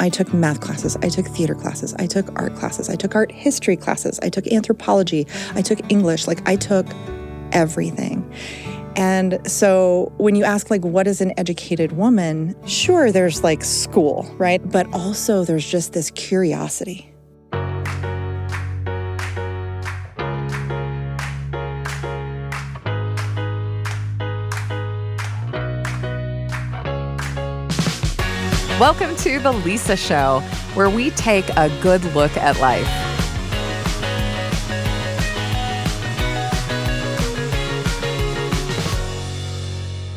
I took math classes, I took theater classes, I took art classes, I took art history classes, I took anthropology, I took English, like I took everything. And so when you ask, like, what is an educated woman? Sure, there's like school, right? But also there's just this curiosity. Welcome to The Lisa Show, where we take a good look at life.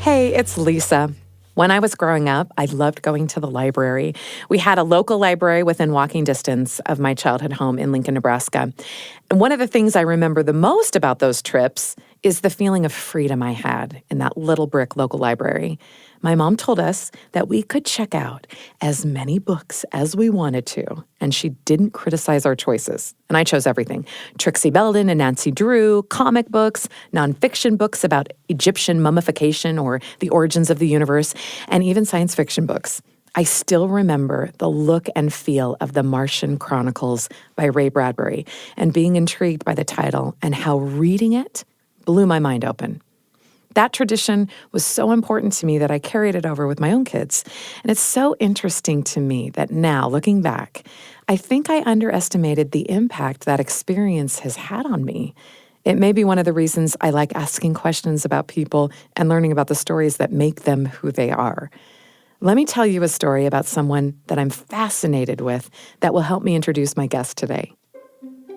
Hey, it's Lisa. When I was growing up, I loved going to the library. We had a local library within walking distance of my childhood home in Lincoln, Nebraska. And one of the things I remember the most about those trips is the feeling of freedom I had in that little brick local library. My mom told us that we could check out as many books as we wanted to, and she didn't criticize our choices. And I chose everything. Trixie Belden and Nancy Drew, comic books, nonfiction books about Egyptian mummification or the origins of the universe, and even science fiction books. I still remember the look and feel of The Martian Chronicles by Ray Bradbury and being intrigued by the title and how reading it blew my mind open. That tradition was so important to me that I carried it over with my own kids. And it's so interesting to me that now, looking back, I think I underestimated the impact that experience has had on me. It may be one of the reasons I like asking questions about people and learning about the stories that make them who they are. Let me tell you a story about someone that I'm fascinated with that will help me introduce my guest today.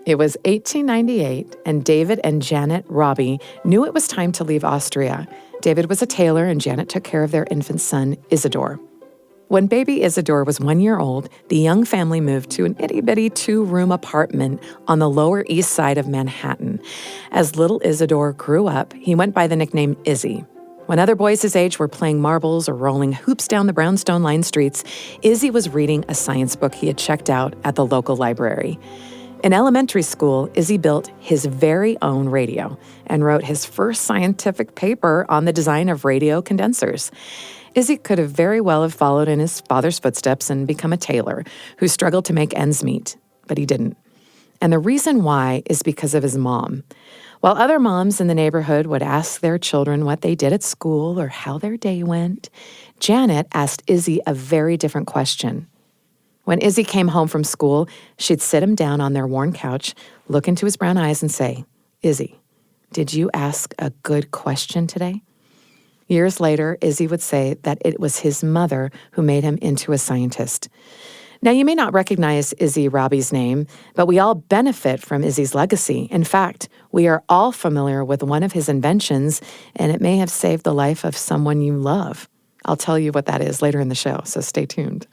It was 1898, and David and Janet Robbie knew it was time to leave Austria. David was a tailor, and Janet took care of their infant son, Isidore. When baby Isidore was 1 year old, the young family moved to an itty-bitty 2-room apartment on the Lower East Side of Manhattan. As little Isidore grew up, he went by the nickname Izzy. When other boys his age were playing marbles or rolling hoops down the brownstone-lined streets, Izzy was reading a science book he had checked out at the local library. In elementary school, Izzy built his very own radio and wrote his first scientific paper on the design of radio condensers. Izzy could have very well have followed in his father's footsteps and become a tailor who struggled to make ends meet, but he didn't. And the reason why is because of his mom. While other moms in the neighborhood would ask their children what they did at school or how their day went, Janet asked Izzy a very different question. When Izzy came home from school, she'd sit him down on their worn couch, look into his brown eyes and say, "Izzy, did you ask a good question today?" Years later, Izzy would say that it was his mother who made him into a scientist. Now, you may not recognize Izzy Robbie's name, but we all benefit from Izzy's legacy. In fact, we are all familiar with one of his inventions, and it may have saved the life of someone you love. I'll tell you what that is later in the show, so stay tuned.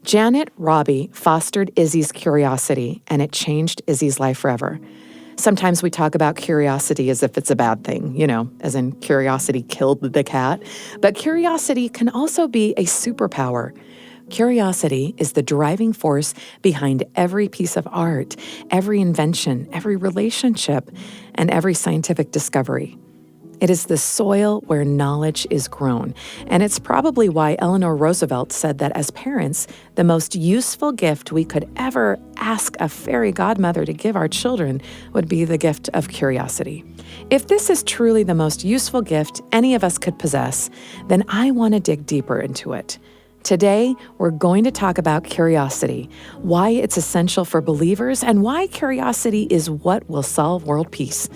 Janet Robbie fostered Izzy's curiosity, and it changed Izzy's life forever. Sometimes we talk about curiosity as if it's a bad thing, as in curiosity killed the cat. But curiosity can also be a superpower. Curiosity is the driving force behind every piece of art, every invention, every relationship, and every scientific discovery. It is the soil where knowledge is grown, and it's probably why Eleanor Roosevelt said that as parents, the most useful gift we could ever ask a fairy godmother to give our children would be the gift of curiosity. If this is truly the most useful gift any of us could possess, then I want to dig deeper into it. Today, we're going to talk about curiosity, why it's essential for believers, and why curiosity is what will solve world peace.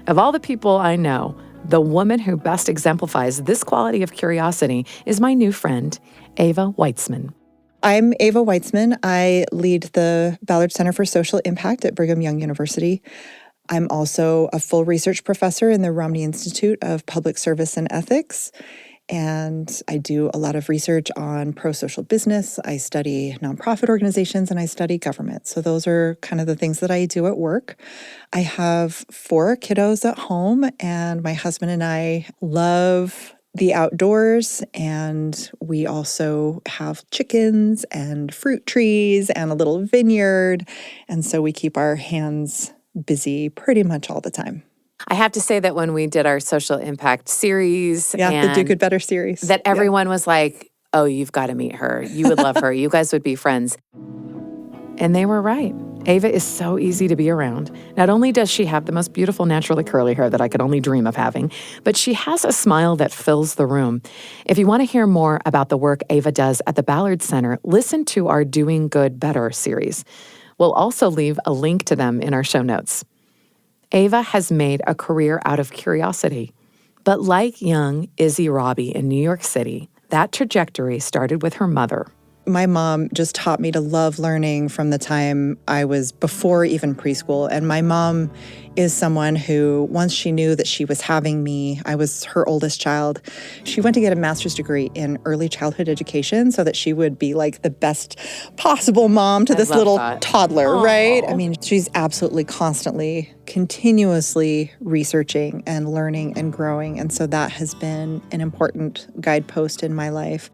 Of all the people I know, the woman who best exemplifies this quality of curiosity is my new friend, Ava Weitzman. I'm Ava Weitzman. I lead the Ballard Center for Social Impact at Brigham Young University. I'm also a full research professor in the Romney Institute of Public Service and Ethics. And I do a lot of research on pro-social business. I study nonprofit organizations and I study government. So those are kind of the things that I do at work. I have 4 kiddos at home, and my husband and I love the outdoors, and we also have chickens and fruit trees and a little vineyard. And so we keep our hands busy pretty much all the time. I have to say that when we did our social impact series, the Do Good Better series, that everyone was like, oh, you've got to meet her. You would love her. You guys would be friends. And they were right. Ava is so easy to be around. Not only does she have the most beautiful naturally curly hair that I could only dream of having, but she has a smile that fills the room. If you want to hear more about the work Ava does at the Ballard Center, listen to our Doing Good Better series. We'll also leave a link to them in our show notes. Ava has made a career out of curiosity. But like young Izzy Robbie in New York City, that trajectory started with her mother. My mom just taught me to love learning from the time I was before even preschool. And my mom is someone who, once she knew that she was having me, I was her oldest child, she went to get a master's degree in early childhood education so that she would be like the best possible mom to this little toddler, right? I mean, she's absolutely constantly, continuously researching and learning and growing. And so that has been an important guidepost in my life.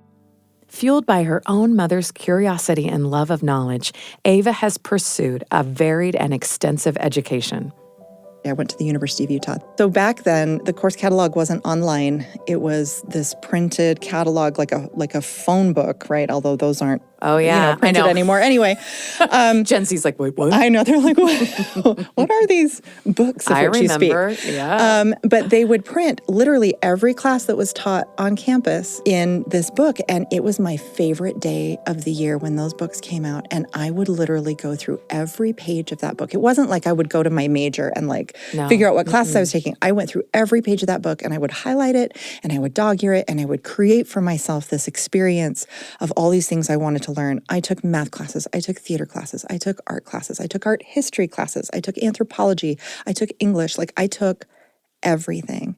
Fueled by her own mother's curiosity and love of knowledge, Ava has pursued a varied and extensive education. I went to the University of Utah. So back then, the course catalog wasn't online. It was this printed catalog, like a phone book, right? Although those aren't printed anymore. Anyway. Gen Z's like, wait, what? I know. They're like, what are these books of which you speak? Yeah. But they would print literally every class that was taught on campus in this book. And it was my favorite day of the year when those books came out. And I would literally go through every page of that book. It wasn't like I would go to my major and figure out what classes I was taking. I went through every page of that book and I would highlight it and I would dog ear it and I would create for myself this experience of all these things I wanted to learn. I took math classes, I took theater classes, I took art classes, I took art history classes, I took anthropology, I took English, I took everything.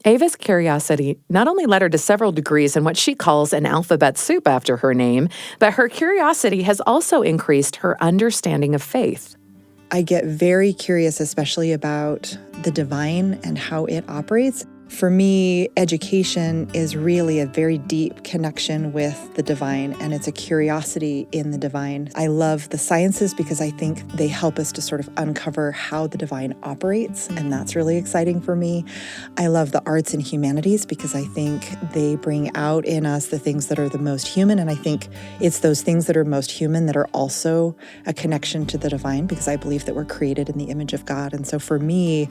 Ava's curiosity not only led her to several degrees in what she calls an alphabet soup after her name, but her curiosity has also increased her understanding of faith. I get very curious, especially about the divine and how it operates. For me, education is really a very deep connection with the divine, and it's a curiosity in the divine. I love the sciences because I think they help us to sort of uncover how the divine operates, and that's really exciting for me. I love the arts and humanities because I think they bring out in us the things that are the most human, and I think it's those things that are most human that are also a connection to the divine because I believe that we're created in the image of God. And so for me,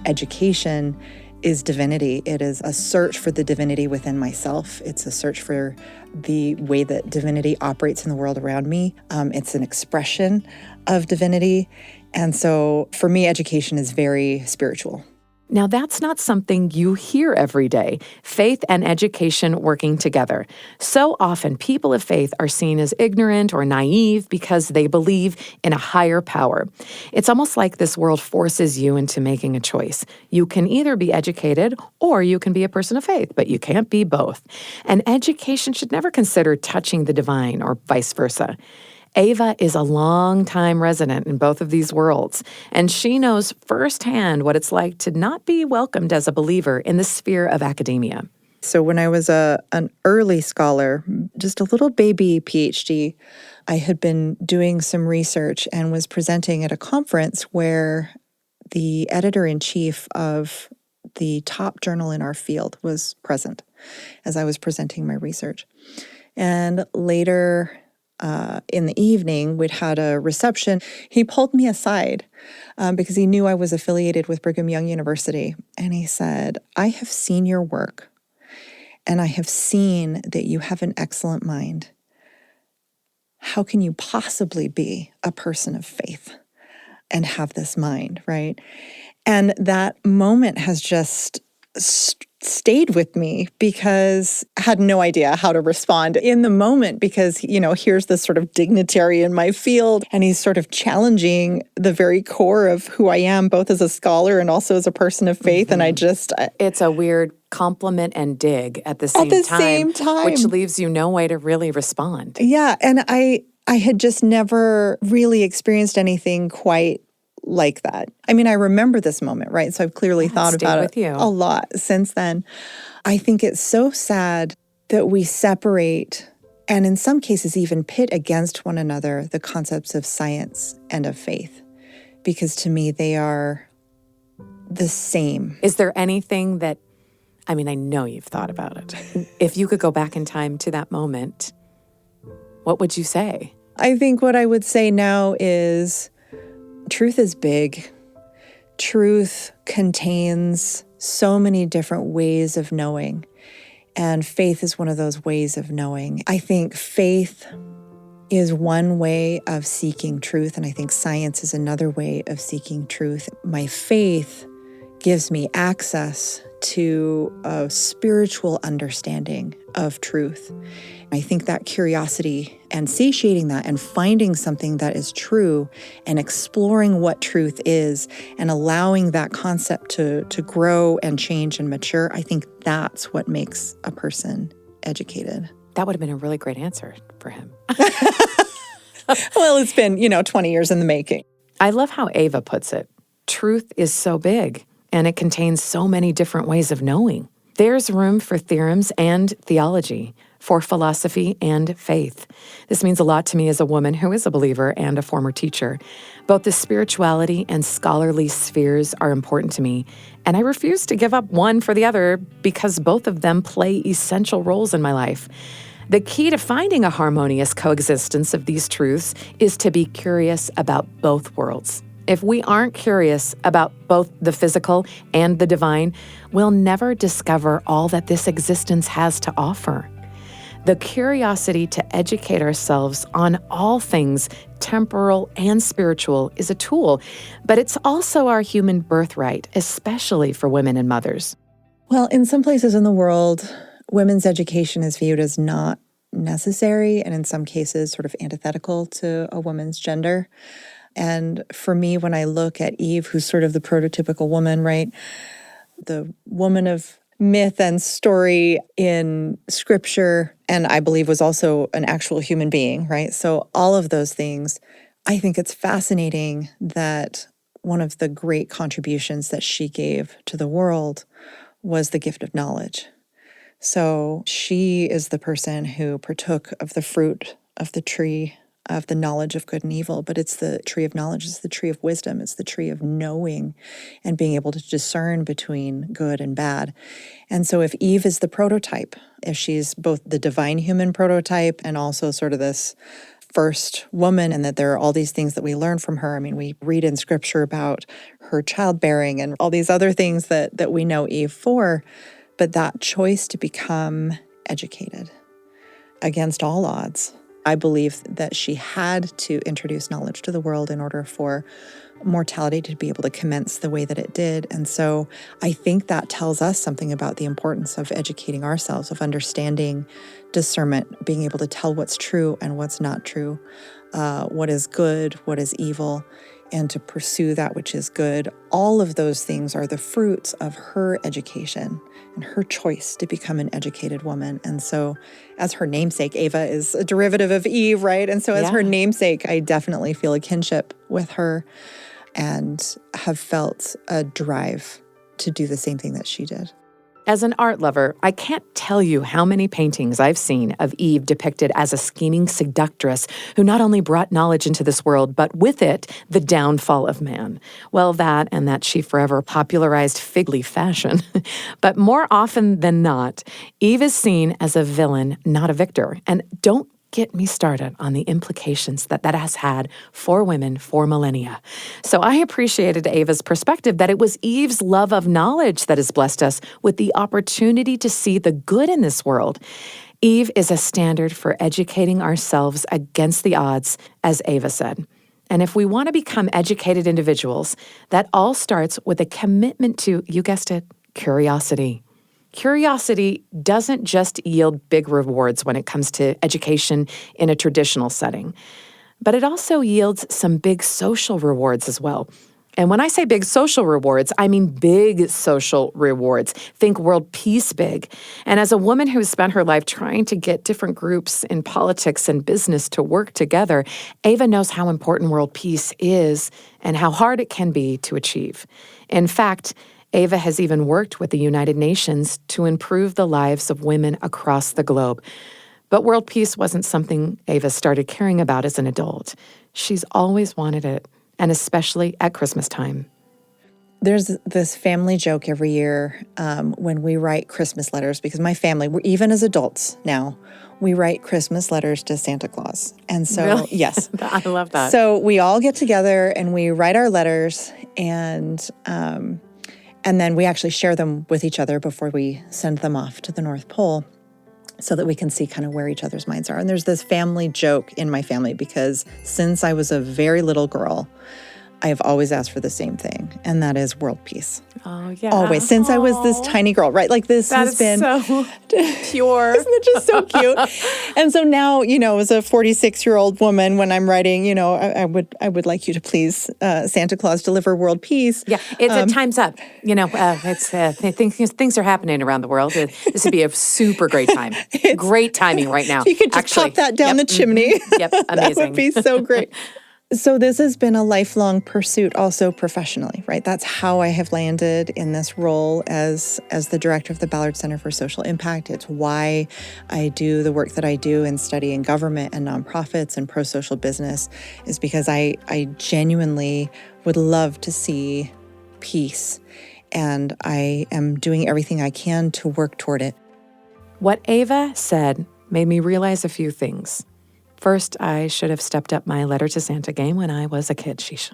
education is divinity. It is a search for the divinity within myself. It's a search for the way that divinity operates in the world around me. It's an expression of divinity. And so for me, education is very spiritual. Now, that's not something you hear every day, faith and education working together. So often, people of faith are seen as ignorant or naive because they believe in a higher power. It's almost like this world forces you into making a choice. You can either be educated or you can be a person of faith, but you can't be both. And education should never consider touching the divine or vice versa. Ava is a longtime resident in both of these worlds, and she knows firsthand what it's like to not be welcomed as a believer in the sphere of academia. So when I was an early scholar, just a little baby PhD, I had been doing some research and was presenting at a conference where the editor-in-chief of the top journal in our field was present as I was presenting my research. And later in the evening, we'd had a reception. He pulled me aside because he knew I was affiliated with Brigham Young University. And he said, I have seen your work, and I have seen that you have an excellent mind. How can you possibly be a person of faith and have this mind, right? And that moment has just stayed with me because I had no idea how to respond in the moment because, here's this sort of dignitary in my field, and he's sort of challenging the very core of who I am, both as a scholar and also as a person of faith. Mm-hmm. And it's a weird compliment and dig at the same time, which leaves you no way to really respond. Yeah. And I had just never really experienced anything quite like that. I mean, I remember this moment, right? So I've clearly thought about it a lot since then. I think it's so sad that we separate and in some cases even pit against one another the concepts of science and of faith, because to me they are the same. Is there anything that I mean, I know you've thought about it. If you could go back in time to that moment, what would you say? I think what I would say now is truth is big. Truth contains so many different ways of knowing, and faith is one of those ways of knowing. I think faith is one way of seeking truth, and I think science is another way of seeking truth. My faith gives me access to a spiritual understanding of truth. I think that curiosity and satiating that and finding something that is true and exploring what truth is and allowing that concept to grow and change and mature, I think that's what makes a person educated. That would have been a really great answer for him. Well, it's been, 20 years in the making. I love how Ava puts it. Truth is so big, and it contains so many different ways of knowing. There's room for theorems and theology, for philosophy and faith. This means a lot to me as a woman who is a believer and a former teacher. Both the spirituality and scholarly spheres are important to me, and I refuse to give up one for the other because both of them play essential roles in my life. The key to finding a harmonious coexistence of these truths is to be curious about both worlds. If we aren't curious about both the physical and the divine, we'll never discover all that this existence has to offer. The curiosity to educate ourselves on all things temporal and spiritual is a tool, but it's also our human birthright, especially for women and mothers. Well, in some places in the world, women's education is viewed as not necessary and in some cases sort of antithetical to a woman's gender. And for me, when I look at Eve, who's sort of the prototypical woman, right? The woman of myth and story in scripture, and I believe was also an actual human being, right? So all of those things, I think it's fascinating that one of the great contributions that she gave to the world was the gift of knowledge. So she is the person who partook of the fruit of the tree of the knowledge of good and evil, but it's the tree of knowledge, it's the tree of wisdom, it's the tree of knowing and being able to discern between good and bad. And so if Eve is the prototype, if she's both the divine human prototype and also sort of this first woman, and that there are all these things that we learn from her. I mean, we read in scripture about her childbearing and all these other things that we know Eve for, but that choice to become educated against all odds, I believe that she had to introduce knowledge to the world in order for mortality to be able to commence the way that it did. And so I think that tells us something about the importance of educating ourselves, of understanding discernment, being able to tell what's true and what's not true, what is good, what is evil, and to pursue that which is good. All of those things are the fruits of her education and her choice to become an educated woman. And so as her namesake, Ava is a derivative of Eve, right? And so as her namesake, I definitely feel a kinship with her and have felt a drive to do the same thing that she did. As an art lover, I can't tell you how many paintings I've seen of Eve depicted as a scheming seductress who not only brought knowledge into this world, but with it, the downfall of man. Well, that and that she forever popularized fig leaf fashion. But more often than not, Eve is seen as a villain, not a victor. And don't get me started on the implications that has had for women for millennia. So I appreciated Ava's perspective that it was Eve's love of knowledge that has blessed us with the opportunity to see the good in this world. Eve is a standard for educating ourselves against the odds, as Ava said. And if we want to become educated individuals, that all starts with a commitment to, you guessed it, curiosity. Curiosity doesn't just yield big rewards when it comes to education in a traditional setting, but it also yields some big social rewards as well. And when I say big social rewards, I mean big social rewards. Think world peace big. And as a woman who has spent her life trying to get different groups in politics and business to work together, Ava knows how important world peace is and how hard it can be to achieve. In fact, Ava has even worked with the United Nations to improve the lives of women across the globe. But world peace wasn't something Ava started caring about as an adult. She's always wanted it, and especially at Christmas time. There's this family joke every year when we write Christmas letters, because my family, even as adults now, we write Christmas letters to Santa Claus. And so, Really? yes. I love that. So we all get together and we write our letters, and then we actually share them with each other before we send them off to the North Pole so that we can see kind of where each other's minds are. And there's this family joke in my family because since I was a very little girl, I have always asked for the same thing, and that is world peace. Oh, yeah. Always, since I was this tiny girl, right? Like this That has been so pure. Isn't it just so cute? And so now, as a 46-year-old woman, when I'm writing, I would like you to please, Santa Claus, deliver world peace. Yeah, it's time's up. Things are happening around the world. This would be a super great time. Great timing right now. You could just pop that down the chimney. Yep, amazing. That would be so great. So this has been a lifelong pursuit also professionally, right? That's how I have landed in this role as the director of the Ballard Center for Social Impact. It's why I do the work that I do in studying government and nonprofits and pro-social business, is because I genuinely would love to see peace, and I am doing everything I can to work toward it. What Ava said made me realize a few things. First, I should have stepped up my letter to Santa game when I was a kid. Sheesh.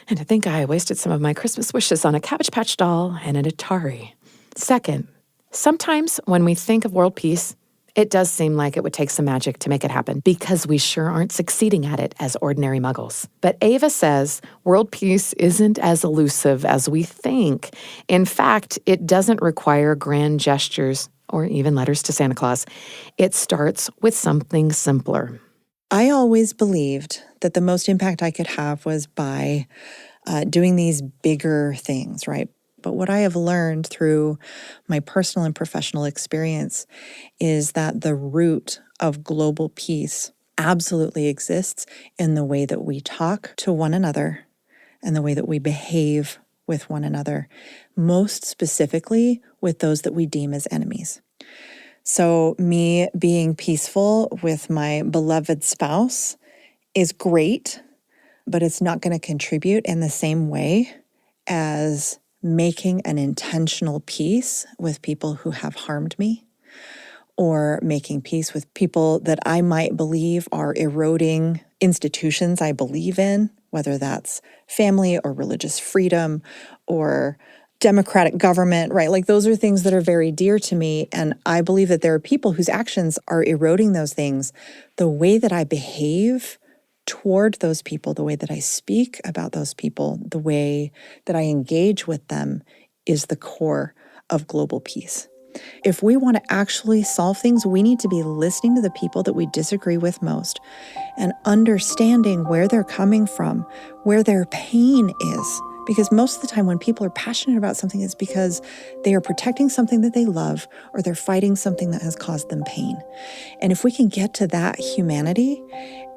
And to think I wasted some of my Christmas wishes on a Cabbage Patch doll and an Atari. Second, sometimes when we think of world peace, it does seem like it would take some magic to make it happen because we sure aren't succeeding at it as ordinary muggles. But Ava says world peace isn't as elusive as we think. In fact, it doesn't require grand gestures or even letters to Santa Claus. It starts with something simpler. I always believed that the most impact I could have was by doing these bigger things, right? But what I have learned through my personal and professional experience is that the root of global peace absolutely exists in the way that we talk to one another and the way that we behave with one another, most specifically with those that we deem as enemies. So me being peaceful with my beloved spouse is great, but it's not going to contribute in the same way as making an intentional peace with people who have harmed me, or making peace with people that I might believe are eroding institutions I believe in, whether that's family or religious freedom or democratic government, right? Like those are things that are very dear to me. And I believe that there are people whose actions are eroding those things. The way that I behave toward those people, the way that I speak about those people, the way that I engage with them is the core of global peace. If we want to actually solve things, we need to be listening to the people that we disagree with most and understanding where they're coming from, where their pain is. Because most of the time when people are passionate about something, it's because they are protecting something that they love or they're fighting something that has caused them pain. And if we can get to that humanity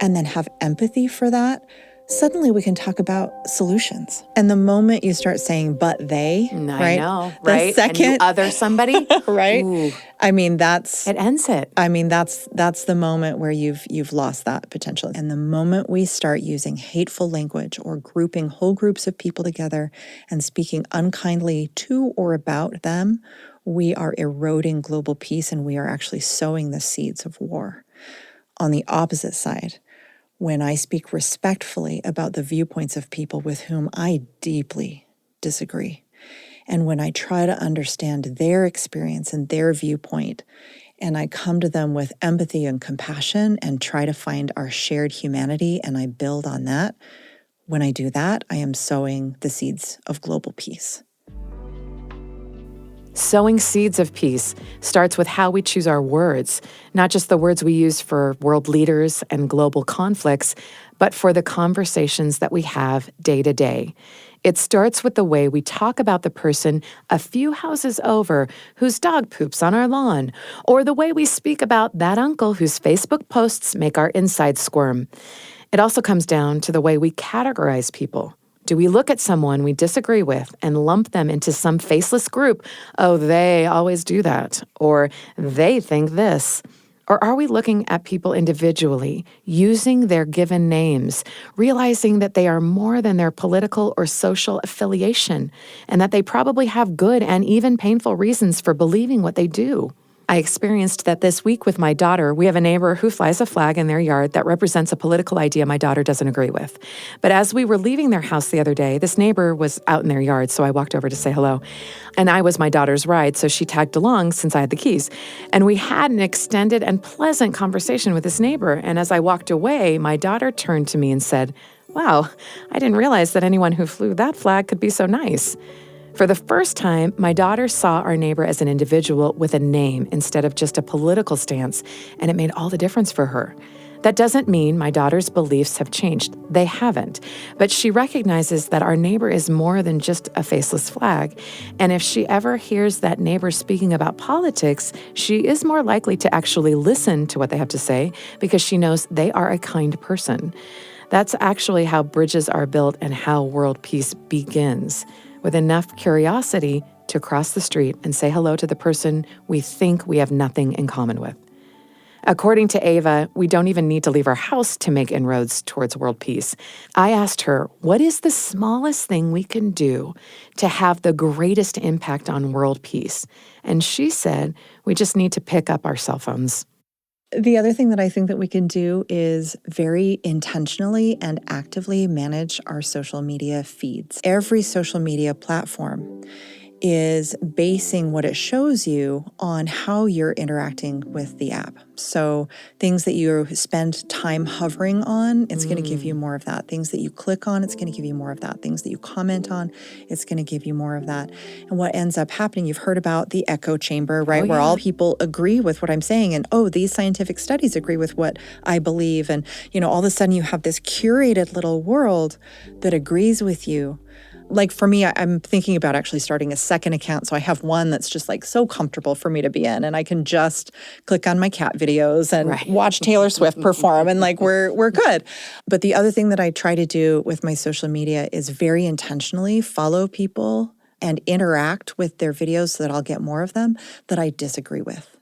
and then have empathy for that, suddenly we can talk about solutions. And the moment you start saying, but they, right? I know, right? The second, and you other somebody, right? Ooh, I mean, that's it ends it. I mean, that's the moment where you've lost that potential. And the moment we start using hateful language or grouping whole groups of people together and speaking unkindly to or about them, we are eroding global peace and we are actually sowing the seeds of war. On the opposite side, when I speak respectfully about the viewpoints of people with whom I deeply disagree, and when I try to understand their experience and their viewpoint, and I come to them with empathy and compassion and try to find our shared humanity, and I build on that, when I do that, I am sowing the seeds of global peace. Sowing seeds of peace starts with how we choose our words, not just the words we use for world leaders and global conflicts, but for the conversations that we have day to day. It starts with the way we talk about the person a few houses over whose dog poops on our lawn, or the way we speak about that uncle whose Facebook posts make our insides squirm. It also comes down to the way we categorize people. Do we look at someone we disagree with and lump them into some faceless group? Oh, they always do that. Or they think this. Or are we looking at people individually, using their given names, realizing that they are more than their political or social affiliation, and that they probably have good and even painful reasons for believing what they do? I experienced that this week with my daughter. We have a neighbor who flies a flag in their yard that represents a political idea my daughter doesn't agree with. But as we were leaving their house the other day, this neighbor was out in their yard, so I walked over to say hello. And I was my daughter's ride, so she tagged along since I had the keys. And we had an extended and pleasant conversation with this neighbor. And as I walked away, my daughter turned to me and said, "Wow, I didn't realize that anyone who flew that flag could be so nice." For the first time, my daughter saw our neighbor as an individual with a name instead of just a political stance, and it made all the difference for her. That doesn't mean my daughter's beliefs have changed. They haven't. But she recognizes that our neighbor is more than just a faceless flag. And if she ever hears that neighbor speaking about politics, she is more likely to actually listen to what they have to say because she knows they are a kind person. That's actually how bridges are built and how world peace begins, with enough curiosity to cross the street and say hello to the person we think we have nothing in common with. According to Ava, we don't even need to leave our house to make inroads towards world peace. I asked her, what is the smallest thing we can do to have the greatest impact on world peace? And she said, we just need to pick up our cell phones. The other thing that I think that we can do is very intentionally and actively manage our social media feeds. Every social media platform is basing what it shows you on how you're interacting with the app. So things that you spend time hovering on, it's going to give you more of that. Things that you click on, it's going to give you more of that. Things that you comment on, it's going to give you more of that. And what ends up happening, you've heard about the echo chamber, right? Where all people agree with what I'm saying. And, these scientific studies agree with what I believe. And, all of a sudden you have this curated little world that agrees with you. Like for me, I'm thinking about actually starting a second account. So I have one that's just like so comfortable for me to be in, and I can just click on my cat videos and watch Taylor Swift perform, and like we're good. But the other thing that I try to do with my social media is very intentionally follow people and interact with their videos so that I'll get more of them that I disagree with,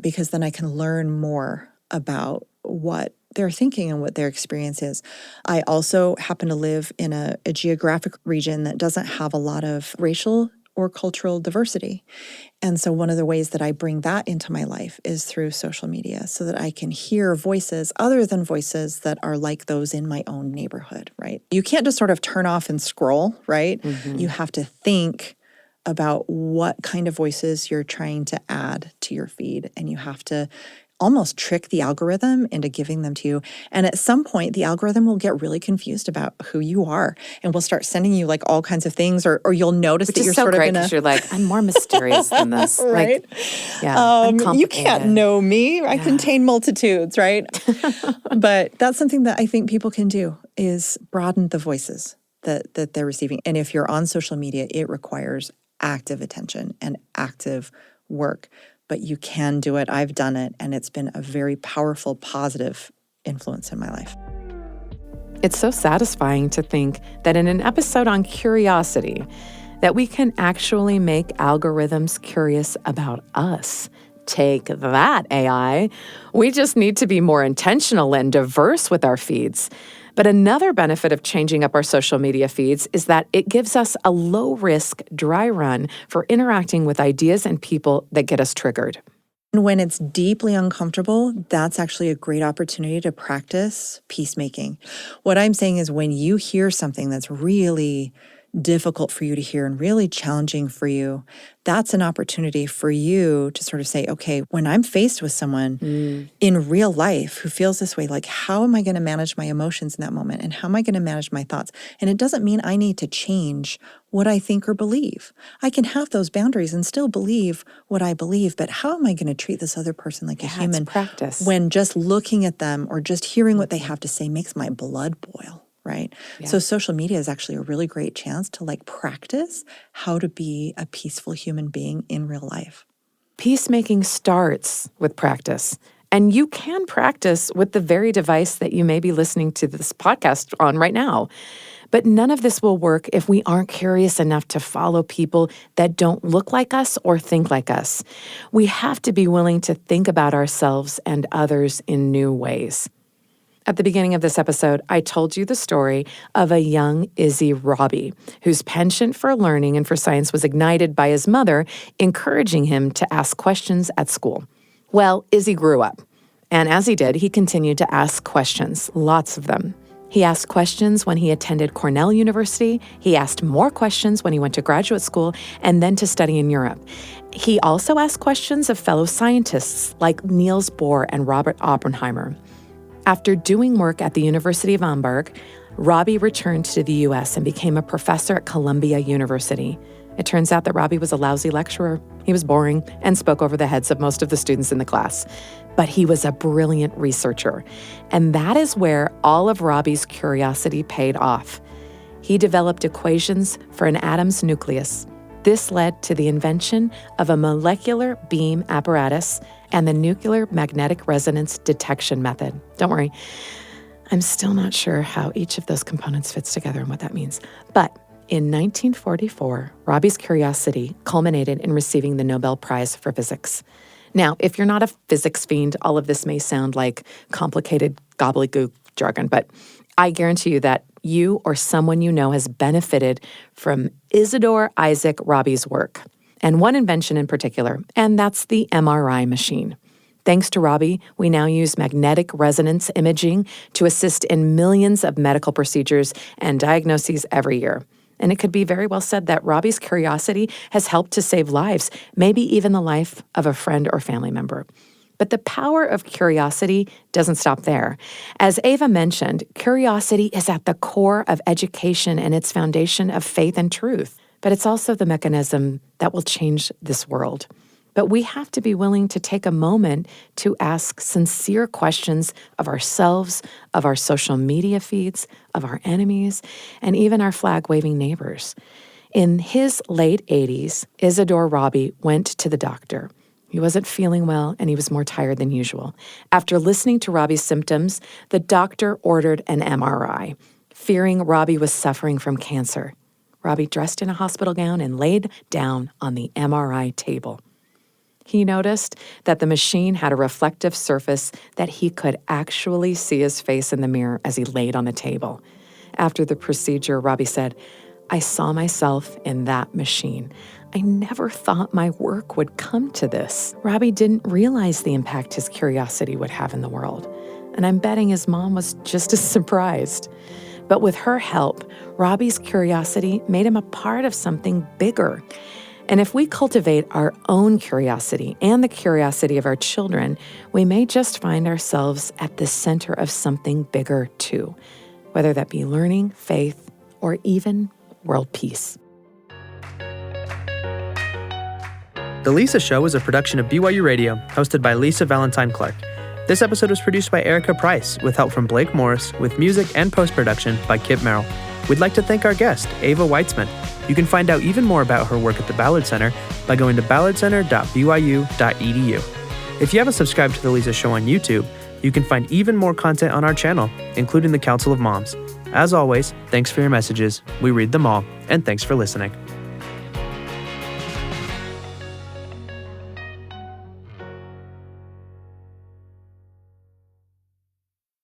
because then I can learn more about what they're thinking and what their experience is. I also happen to live in a geographic region that doesn't have a lot of racial or cultural diversity. And so one of the ways that I bring that into my life is through social media, so that I can hear voices other than voices that are like those in my own neighborhood, right? You can't just sort of turn off and scroll, right? Mm-hmm. You have to think about what kind of voices you're trying to add to your feed, and you have to almost trick the algorithm into giving them to you. And at some point, the algorithm will get really confused about who you are and will start sending you like all kinds of things, or you'll notice that you're so sort great, of in a... you're like, I'm more mysterious than this. Right? I'm you can't know me. I contain multitudes, right? But that's something that I think people can do, is broaden the voices that they're receiving. And if you're on social media, it requires active attention and active work. But you can do it. I've done it, and it's been a very powerful, positive influence in my life. It's so satisfying to think that in an episode on curiosity, that we can actually make algorithms curious about us. Take that, AI. We just need to be more intentional and diverse with our feeds. But another benefit of changing up our social media feeds is that it gives us a low-risk, dry run for interacting with ideas and people that get us triggered. And when it's deeply uncomfortable, that's actually a great opportunity to practice peacemaking. What I'm saying is, when you hear something that's really difficult for you to hear and really challenging for you, that's an opportunity for you to sort of say, okay, when I'm faced with someone in real life who feels this way, like, how am I going to manage my emotions in that moment? And how am I going to manage my thoughts? And it doesn't mean I need to change what I think or believe. I can have those boundaries and still believe what I believe, but how am I going to treat this other person like a human? It's practice. When just looking at them or just hearing what they have to say makes my blood boil. Right? Yeah. So social media is actually a really great chance to practice how to be a peaceful human being in real life. Peacemaking starts with practice. And you can practice with the very device that you may be listening to this podcast on right now. But none of this will work if we aren't curious enough to follow people that don't look like us or think like us. We have to be willing to think about ourselves and others in new ways. At the beginning of this episode, I told you the story of a young Izzy Robbie, whose penchant for learning and for science was ignited by his mother, encouraging him to ask questions at school. Well, Izzy grew up, and as he did, he continued to ask questions, lots of them. He asked questions when he attended Cornell University. He asked more questions when he went to graduate school and then to study in Europe. He also asked questions of fellow scientists like Niels Bohr and Robert Oppenheimer. After doing work at the University of Hamburg, Robbie returned to the U.S. and became a professor at Columbia University. It turns out that Robbie was a lousy lecturer. He was boring and spoke over the heads of most of the students in the class. But he was a brilliant researcher. And that is where all of Robbie's curiosity paid off. He developed equations for an atom's nucleus. This led to the invention of a molecular beam apparatus and the nuclear magnetic resonance detection method. Don't worry, I'm still not sure how each of those components fits together and what that means. But in 1944, Robbie's curiosity culminated in receiving the Nobel Prize for Physics. Now, if you're not a physics fiend, all of this may sound like complicated gobbledygook jargon, but I guarantee you that you or someone you know has benefited from Isidore Isaac Robbie's work, and one invention in particular, and that's the MRI machine. Thanks to Robbie, we now use magnetic resonance imaging to assist in millions of medical procedures and diagnoses every year. And it could be very well said that Robbie's curiosity has helped to save lives, maybe even the life of a friend or family member. But the power of curiosity doesn't stop there. As Ava mentioned, curiosity is at the core of education and its foundation of faith and truth. But it's also the mechanism that will change this world. But we have to be willing to take a moment to ask sincere questions of ourselves, of our social media feeds, of our enemies, and even our flag-waving neighbors. In his late 80s, Isidore Robbie went to the doctor. He wasn't feeling well, and he was more tired than usual. After listening to Robbie's symptoms, the doctor ordered an MRI, fearing Robbie was suffering from cancer. Robbie dressed in a hospital gown and laid down on the MRI table. He noticed that the machine had a reflective surface that he could actually see his face in the mirror as he laid on the table. After the procedure, Robbie said, "I saw myself in that machine. I never thought my work would come to this." Robbie didn't realize the impact his curiosity would have in the world, and I'm betting his mom was just as surprised. But with her help, Robbie's curiosity made him a part of something bigger. And if we cultivate our own curiosity and the curiosity of our children, we may just find ourselves at the center of something bigger too, whether that be learning, faith, or even world peace. The Lisa Show is a production of BYU Radio, hosted by Lisa Valentine Clark. This episode was produced by Erica Price, with help from Blake Morris, with music and post-production by Kip Merrill. We'd like to thank our guest, Ava Weitzman. You can find out even more about her work at the Ballard Center by going to ballardcenter.byu.edu. If you haven't subscribed to The Lisa Show on YouTube, you can find even more content on our channel, including the Council of Moms. As always, thanks for your messages. We read them all, and thanks for listening.